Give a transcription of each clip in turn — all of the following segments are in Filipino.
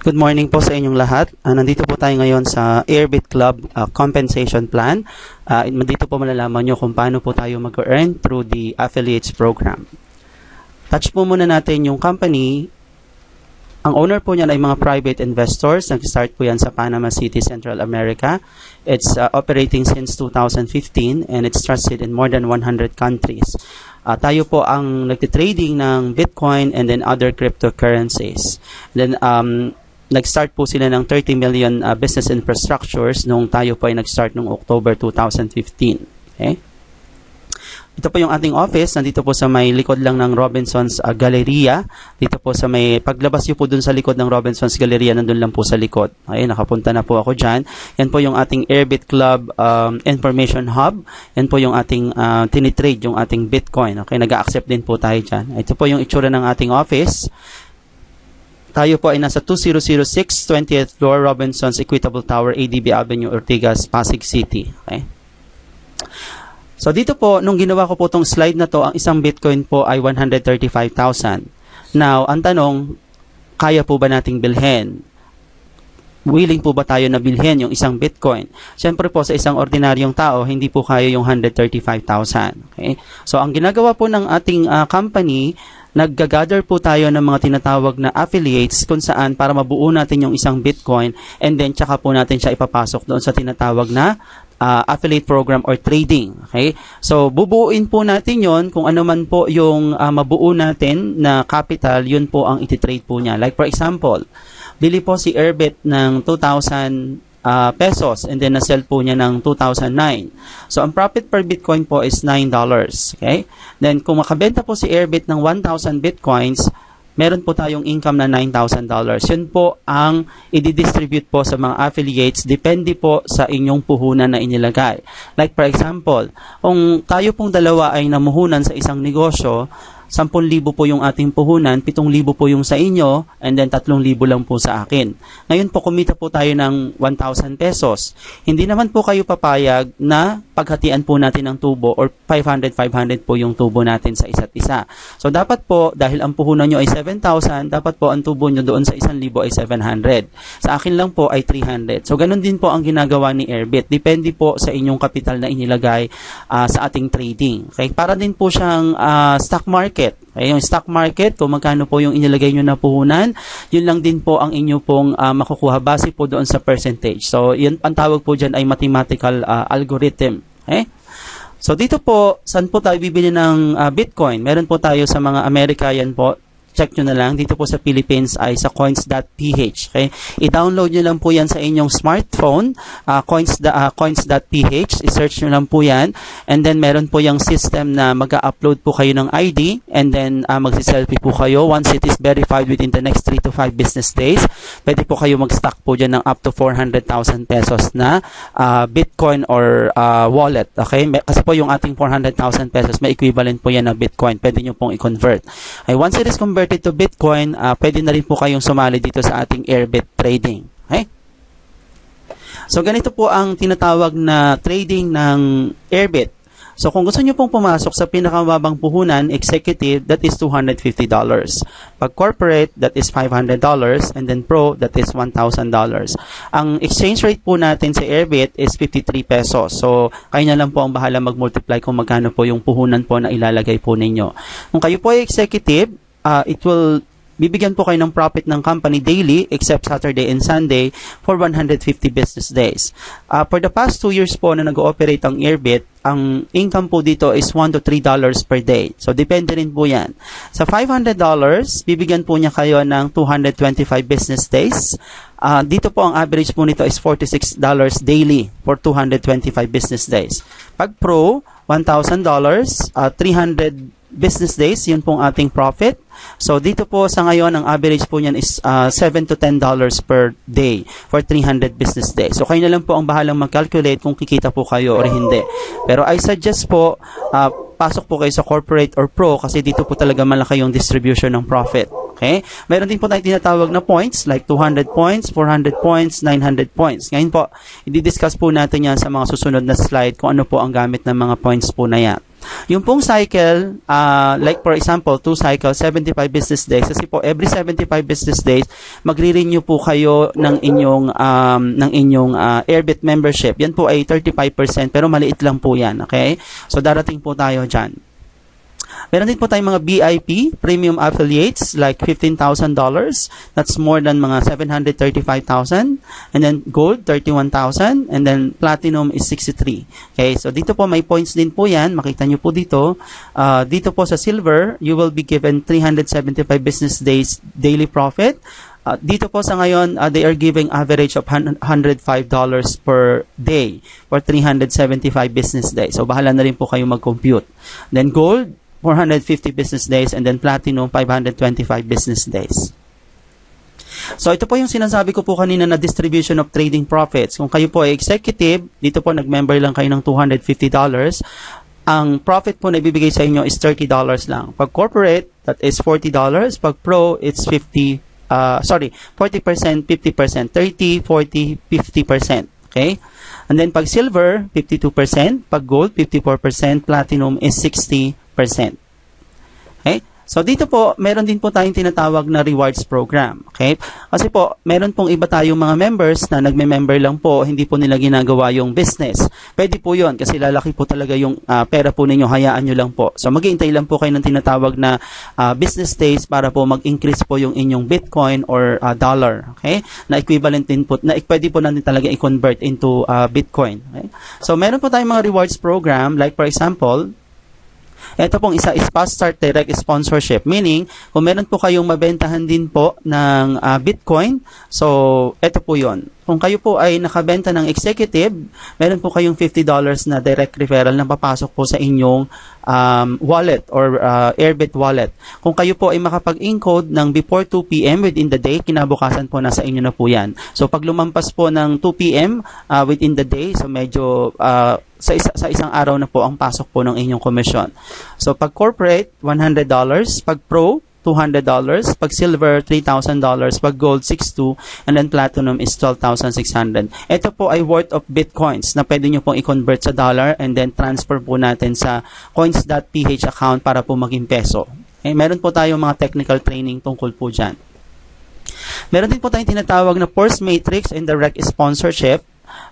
Good morning po sa inyong lahat. Nandito po tayo ngayon sa Airbit Club Compensation Plan. Dito po malalaman nyo kung paano po tayo mag-earn through the affiliates program. Touch po muna natin yung company. Ang owner po niyan ay mga private investors. Nag-start po yan sa Panama City, Central America. It's operating since 2015 and it's trusted in more than 100 countries. Tayo po ang nagtitrading ng Bitcoin and then other cryptocurrencies. Then nag-start po sila ng 30 million business infrastructures nung tayo po ay nag-start noong October 2015. Okay? Ito po yung ating office. Nandito po sa may likod lang ng Robinson's Galleria. Dito po sa may, paglabas nyo po dun sa likod ng Robinson's Galleria, nandun lang po sa likod. Okay, nakapunta na po ako dyan. Yan po yung ating Airbit Club Information Hub. Yan po yung ating tinitrade, yung ating Bitcoin. Okay, nag-accept din po tayo dyan. Ito po yung itsura ng ating office. Tayo po ay nasa 2006 20th floor, Robinson's Equitable Tower, ADB Avenue, Ortigas, Pasig City. Okay? So dito po, nung ginawa ko po itong slide na to, ang isang Bitcoin po ay 135,000. Now, ang tanong, kaya po ba nating bilhin? Willing po ba tayo na bilhin yung isang Bitcoin? Siyempre po, sa isang ordinaryong tao, hindi po kaya yung 135,000. Okay? So, ang ginagawa po ng ating company, nag-gather po tayo ng mga tinatawag na affiliates kung saan para mabuo natin yung isang Bitcoin and then tsaka po natin siya ipapasok doon sa tinatawag na affiliate program or trading. Okay? So, bubuuin po natin yon kung ano man po yung mabuo natin na capital, yun po ang ititrade po niya. Like for example, bili po si Airbit ng 2,000 pesos and then na-sell po niya ng 2009. So, ang profit per Bitcoin po is $9. Okay? Then, kung makabenta po si Airbit ng 1,000 Bitcoins, meron po tayong income na $9,000. Yun po ang i-distribute po sa mga affiliates. Depende po sa inyong puhunan na inilagay. Like for example, kung tayo pong dalawa ay namuhunan sa isang negosyo, 10,000 po yung ating puhunan, 7,000 po yung sa inyo, and then 3,000 lang po sa akin. Ngayon po, kumita po tayo ng 1,000 pesos. Hindi naman po kayo papayag na paghatian po natin ng tubo or 500 po yung tubo natin sa isa't isa. So, dapat po, dahil ang puhunan nyo ay 7,000, dapat po ang tubo nyo doon sa 1,000 ay 700. Sa akin lang po ay 300. So, ganun din po ang ginagawa ni Airbit. Depende po sa inyong kapital na inilagay sa ating trading. Okay? Para din po siyang stock market. Okay, yung stock market, kung magkano po yung inilagay nyo na puhunan, yun lang din po ang inyo pong makukuha base po doon sa percentage. So, yun, ang tawag po dyan ay mathematical algorithm. Okay? So, dito po, saan po tayo bibili ng Bitcoin? Meron po tayo sa mga Amerika, yan po. Check nyo na lang. Dito po sa Philippines ay sa coins.ph. Okay? I-download nyo lang po yan sa inyong smartphone, coins.ph. I-search nyo lang po yan. And then, meron po yung system na mag-upload po kayo ng ID and then magsi-selfie po kayo. Once it is verified within the next 3 to 5 business days, pwede po kayo mag-stock po dyan ng up to 400,000 pesos na Bitcoin or wallet. Okay? Kasi po yung ating 400,000 pesos, may equivalent po yan na Bitcoin. Pwede nyo pong i-convert. Okay? Once it is converted to Bitcoin, pwede na rin po kayong sumali dito sa ating Airbit trading. Okay? So, ganito po ang tinatawag na trading ng Airbit. So, kung gusto nyo pong pumasok sa pinakamababang puhunan, executive, that is $250. Pag corporate, that is $500. And then pro, that is $1,000. Ang exchange rate po natin sa Airbit is 53 pesos. So, kayo na lang po ang bahala mag-multiply kung magkano po yung puhunan po na ilalagay po ninyo. Kung kayo po ay executive, it will bibigyan po kayo ng profit ng company daily except Saturday and Sunday for 150 business days. For the past 2 years po na nag-ooperate ang Airbit, ang income po dito is $1 to $3 per day. So, depende rin po yan. Sa $500, bibigyan po niya kayo ng 225 business days. Dito po ang average po nito is $46 daily for 225 business days. Pag pro, $1,000, 300 business days, yun pong ating profit. So, dito po sa ngayon, ang average po niyan is $7 to $10 per day for 300 business days. So, kayo na lang po ang bahalang mag-calculate kung kikita po kayo or hindi. Pero I suggest po, pasok po kayo sa corporate or pro kasi dito po talaga malaki yung distribution ng profit. Okay? Meron din po tayong tinatawag na points like 200 points, 400 points, 900 points. Ngayon po, i-discuss po natin yan sa mga susunod na slide kung ano po ang gamit ng mga points po na yan. Yung pong cycle, like for example, 2 cycles, 75 business days. Kasi po, every 75 business days, magre-renew po kayo ng inyong Airbit membership. Yan po ay 35%, pero maliit lang po yan. Okay? So, darating po tayo dyan. Meron din po tayong mga BIP, premium affiliates, like $15,000. That's more than mga $735,000. And then gold, $31,000. And then platinum is $63,000. Okay, so dito po may points din po yan. Makita nyo po dito. Dito po sa silver, you will be given 375 business days daily profit. Dito po sa ngayon, they are giving average of $105 per day for 375 business days. So bahala na rin po kayo mag-compute. Then gold, 450 business days, and then platinum, 525 business days. So, ito po yung sinasabi ko po kanina na distribution of trading profits. Kung kayo po ay executive, dito po nag-member lang kayo ng $250, ang profit po na ibibigay sa inyo is $30 lang. Pag corporate, that is $40. Pag pro, it's 40%, 50%, 30, 40, 50%. Okay? And then, pag silver, 52%. Pag gold, 54%. Platinum is 60%. Okay? So, dito po, meron din po tayong tinatawag na rewards program. Okay? Kasi po, meron pong iba tayong mga members na nagme-member lang po, hindi po nila ginagawa yung business. Pwede po yun, kasi lalaki po talaga yung pera po ninyo, hayaan nyo lang po. So, mag-iintay lang po kayo ng tinatawag na business days para po mag-increase po yung inyong Bitcoin or dollar. Okay? Na equivalent din po, na pwede po natin talaga i-convert into Bitcoin. Okay? So, meron po tayong mga rewards program, like for example, ito pong isa is Fast Start Direct Sponsorship. Meaning, kung meron po kayong mabentahan din po ng Bitcoin, so ito po yon. Kung kayo po ay nakabenta ng executive, meron po kayong $50 na direct referral na papasok po sa inyong wallet or Airbit wallet. Kung kayo po ay makapag-encode ng before 2 p.m. within the day, kinabukasan po nasa inyo na po yan. So, pag lumampas po ng 2 p.m. Within the day, so medyo sa isang araw na po ang pasok po ng inyong commission. So, pag corporate, $100. Pag pro, $200. Pag silver, $3,000. Pag gold, $6,200. And then platinum is $12,600. Ito po ay worth of bitcoins na pwede nyo pong i-convert sa dollar and then transfer po natin sa coins.ph account para po maging peso. Okay? Meron po tayong mga technical training tungkol po dyan. Meron din po tayong tinatawag na Force Matrix and Direct Sponsorship.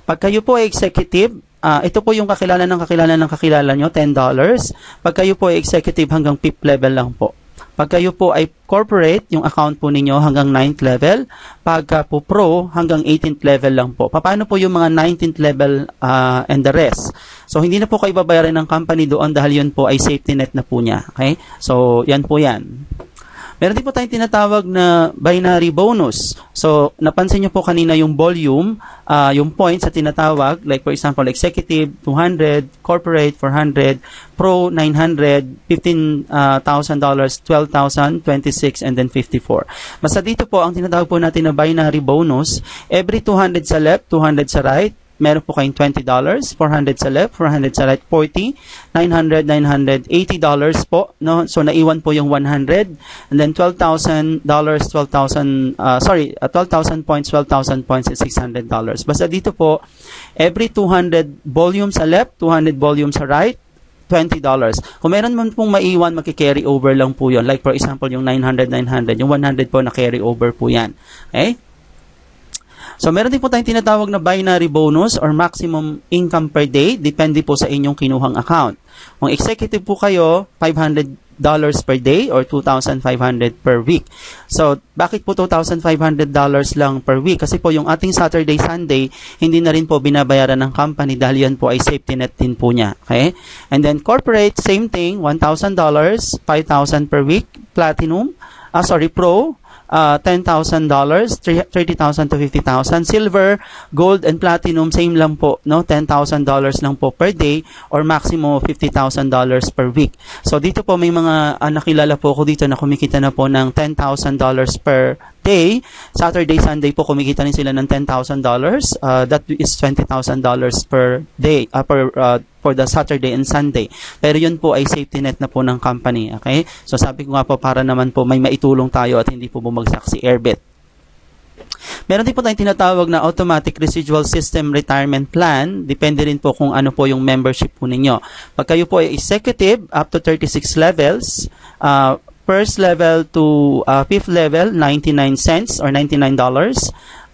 Pag kayo po ay executive, ito po yung kakilala nyo, $10. Pag kayo po ay executive, hanggang 5th level lang po. Pag kayo po ay corporate, yung account po ninyo hanggang 9th level. Pagka po pro, hanggang 18th level lang po. Paano po yung mga 19th level and the rest? So, hindi na po kayo babayaran ng company doon dahil yun po ay safety net na po niya. Okay? So, yan po yan. Meron din po tayong tinatawag na binary bonus. So, napansin nyo po kanina yung volume, yung points sa tinatawag, like for example, executive, 200, corporate, 400, pro, 900, $15,000, $12,000, 26, and then 54. Basta dito po, ang tinatawag po natin na binary bonus, every 200 sa left, 200 sa right, meron po kayong $20, 400 sa left, 400 sa right, 40, 900, $980 po, no? So, naiwan po yung 100, and then $12,000 points, 12,000 points is $600. Basta dito po, every 200 volume sa left, 200 volume sa right, $20. Kung meron man pong maiwan, maki-carry over lang po yun. Like, for example, yung 900, yung 100 po na carry over po yan. Okay? So, meron din po tayong tinatawag na binary bonus or maximum income per day. Depende po sa inyong kinuhang account. Kung executive po kayo, $500 per day or $2,500 per week. So, bakit po $2,500 lang per week? Kasi po yung ating Saturday, Sunday, hindi na rin po binabayaran ng company dahil yan po ay safety net din po niya. Okay? And then corporate, same thing, $1,000, $5,000 per week. Platinum, pro, $10,000, $30,000 to $50,000. Silver, gold, and platinum, same lang po, no? $10,000 lang po per day or maximum of $50,000 per week. So, dito po may mga nakilala po ako dito na kumikita na po ng $10,000 per day. Saturday, Sunday po kumikita rin sila ng $10,000. That is $20,000 per day, for the Saturday and Sunday. Pero yun po ay safety net na po ng company. Okay? So, sabi ko nga po, para naman po may maitulong tayo at hindi po bumagsak si Airbit. Meron din po tayong tinatawag na Automatic Residual System Retirement Plan. Depende rin po kung ano po yung membership po ninyo. Pag kayo po ay executive, up to 36 levels, first level to fifth level, 99 cents or $99.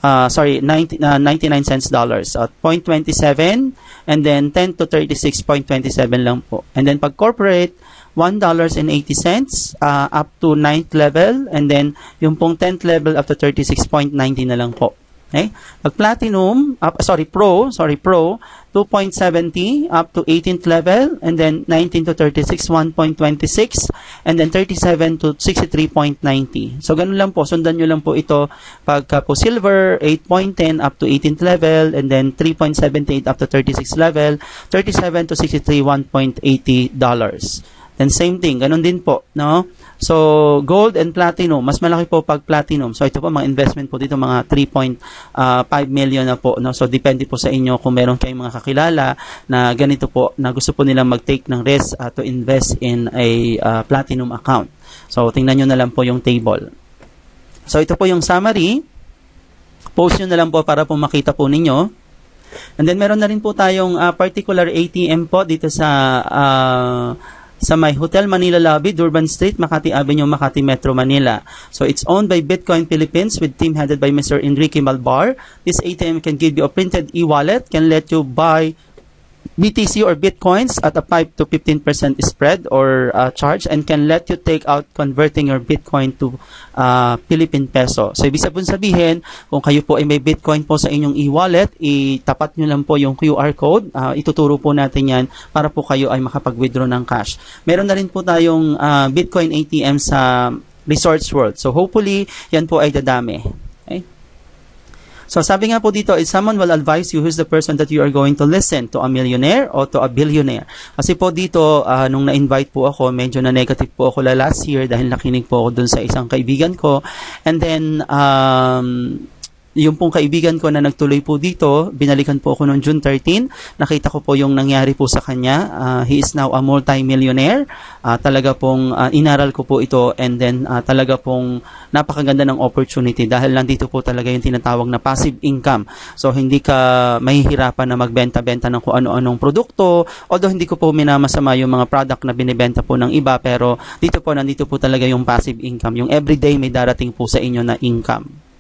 99 cents dollars. 0.27 and then 10 to 36.27 lang po. And then pag corporate, $1.80 up to 9th level, and then yung pong 10th level up to 36.90 na lang po. Okay? Pag platinum, pro, 2.70 up to 18th level, and then 19 to 36, 1.26, and then 37 to 63.90. So, ganun lang po. Sundan nyo lang po ito. Pagka po silver, 8.10 up to 18th level, and then 3.78 up to 36 level, 37 to 63, $1.80. And same thing, ganun din po, no? So, gold and platinum, mas malaki po pag platinum. So, ito po mga investment po dito, mga 3.5 million na po, no? So, depende po sa inyo kung meron kayong mga kakilala na ganito po, na gusto po nilang mag-take ng risk to invest in a platinum account. So, tingnan nyo na lang po yung table. So, ito po yung summary. Post nyo na lang po para po makita po ninyo. And then, meron na rin po tayong particular ATM po dito sa may Hotel Manila Lobby, Durban Street, Makati Avenue, Makati Metro, Manila. So, it's owned by Bitcoin Philippines with team headed by Mr. Enrique Malbar. This ATM can give you a printed e-wallet, can let you buy BTC or Bitcoins at a 5 to 15% spread or charge, and can let you take out converting your Bitcoin to Philippine peso. So, ibig sabihin, kung kayo po ay may Bitcoin po sa inyong e-wallet, itapat nyo lang po yung QR code. Ituturo po natin yan para po kayo ay makapag-withdraw ng cash. Meron na rin po tayong Bitcoin ATM sa Resorts World. So, hopefully, yan po ay dadami. Okay? So, sabi nga po dito, if someone will advise you who's the person that you are going to listen to, a millionaire or to a billionaire. Kasi po dito, nung na-invite po ako, medyo na negative po ako last year dahil nakinig po ako dun sa isang kaibigan ko. And then, yung pong kaibigan ko na nagtuloy po dito, binalikan po ako noong June 13. Nakita ko po yung nangyari po sa kanya. He is now a multi-millionaire. Talaga pong inaral ko po ito, and then talaga pong napakaganda ng opportunity dahil nandito po talaga yung tinatawag na passive income. So, hindi ka mahihirapan na magbenta-benta ng kung ano-anong produkto. Although hindi ko po minamasama yung mga product na binibenta po ng iba, pero nandito po talaga yung passive income. Yung everyday may darating po sa inyo na income.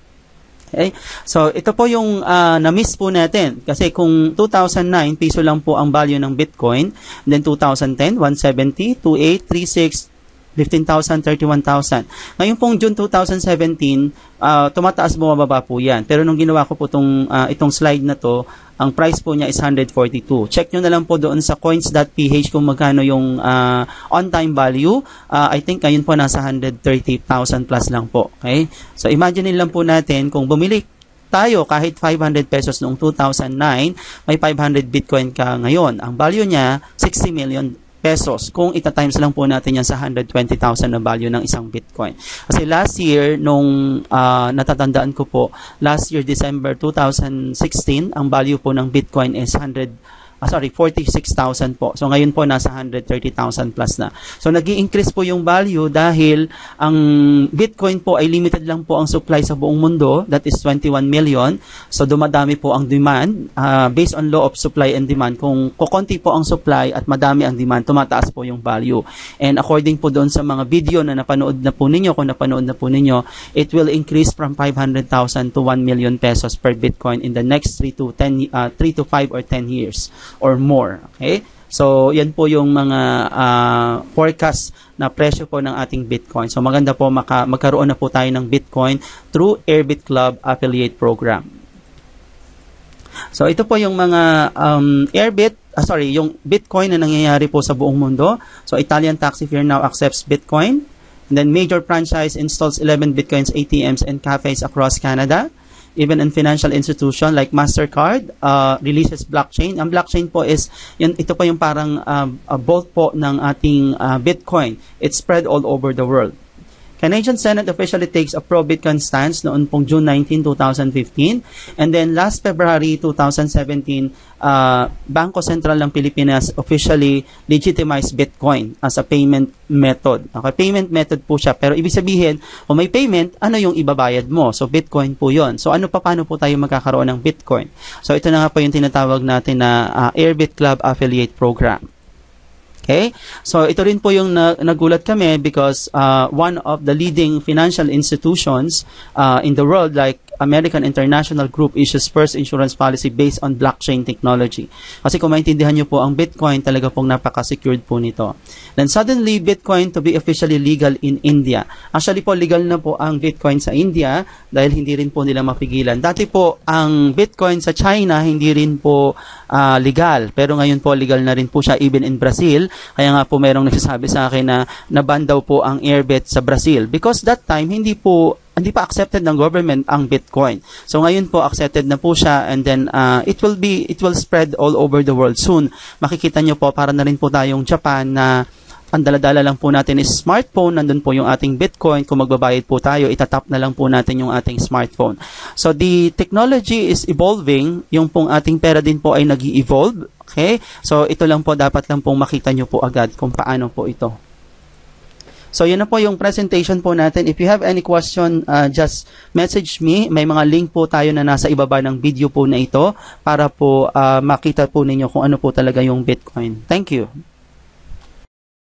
Okay? So, ito po yung na-miss po natin. Kasi kung 2009, piso lang po ang value ng Bitcoin. And then 2010, 170, 28, 36, 15,000, 31,000. Ngayon pong June 2017, tumataas bumababa po yan. Pero nung ginawa ko po itong slide na to, ang price po niya is 142. Check nyo na lang po doon sa coins.ph kung magkano yung on-time value. I think ngayon po nasa 130,000 plus lang po. Okay? So, imagine lang po natin kung bumili tayo kahit 500 pesos noong 2009, may 500 Bitcoin ka ngayon. Ang value niya, 60 million pesos. Kung ita-times lang po natin yan sa 120,000 na value ng isang Bitcoin. Kasi last year, nung natatandaan ko po, last year, December 2016, ang value po ng Bitcoin is 46,000 po. So, ngayon po, nasa 130,000 plus na. So, nag-i-increase po yung value dahil ang Bitcoin po ay limited lang po ang supply sa buong mundo. That is 21 million. So, dumadami po ang demand. Based on law of supply and demand, kung kukonti po ang supply at madami ang demand, tumataas po yung value. And according po doon sa mga video na napanood na po ninyo, kung napanood na po ninyo, it will increase from 500,000 to 1 million pesos per Bitcoin in the next 3 to 5 or 10 years. Or more. Okay? So, yan po yung mga forecast na presyo po ng ating Bitcoin. So, maganda po magkaroon na po tayo ng Bitcoin through Airbit Club Affiliate Program. So, ito po yung mga yung Bitcoin na nangyayari po sa buong mundo. So, Italian taxi firm now accepts Bitcoin. And then, major franchise installs 11 Bitcoins ATMs and cafes across Canada. Even in financial institution like MasterCard releases blockchain. Ang blockchain po is, ito po yung parang vault po ng ating Bitcoin. It's spread all over the world. Canadian Senate officially takes a pro-Bitcoin stance noon pong June 19, 2015. And then last February 2017, Bangko Sentral ng Pilipinas officially legitimized Bitcoin as a payment method. Okay, payment method po siya. Pero ibig sabihin, kung may payment, ano yung ibabayad mo? So, Bitcoin po yon. So, paano po tayo magkakaroon ng Bitcoin? So, ito na nga po yung tinatawag natin na Airbit Club Affiliate Program. Okay? So, ito rin po yung nagulat kami because one of the leading financial institutions in the world, like American International Group, issues first insurance policy based on blockchain technology. Kasi kung maintindihan nyo po, ang Bitcoin talaga pong napaka-secured po nito. Then suddenly, Bitcoin to be officially legal in India. Actually po, legal na po ang Bitcoin sa India dahil hindi rin po nila mapigilan. Dati po, ang Bitcoin sa China, hindi rin po legal. Pero ngayon po, legal na rin po siya even in Brazil. Kaya nga po, merong nagsasabi sa akin na naban daw po ang Airbit sa Brazil. Because that time, hindi pa accepted ng government ang Bitcoin. So ngayon po accepted na po siya, and then it will spread all over the world soon. Makikita nyo po, para na rin po tayong Japan na ang dala-dala lang po natin is smartphone, nandun po yung ating Bitcoin. Kung magbabayad po tayo, itatap na lang po natin yung ating smartphone. So the technology is evolving, yung pong ating pera din po ay nag-evolve. Okay? So ito lang po, dapat lang pong makita nyo po agad kung paano po ito. So, yun na po yung presentation po natin. If you have any question, just message me. May mga link po tayo na nasa ibaba ng video po na ito para po makita po ninyo kung ano po talaga yung Bitcoin. Thank you.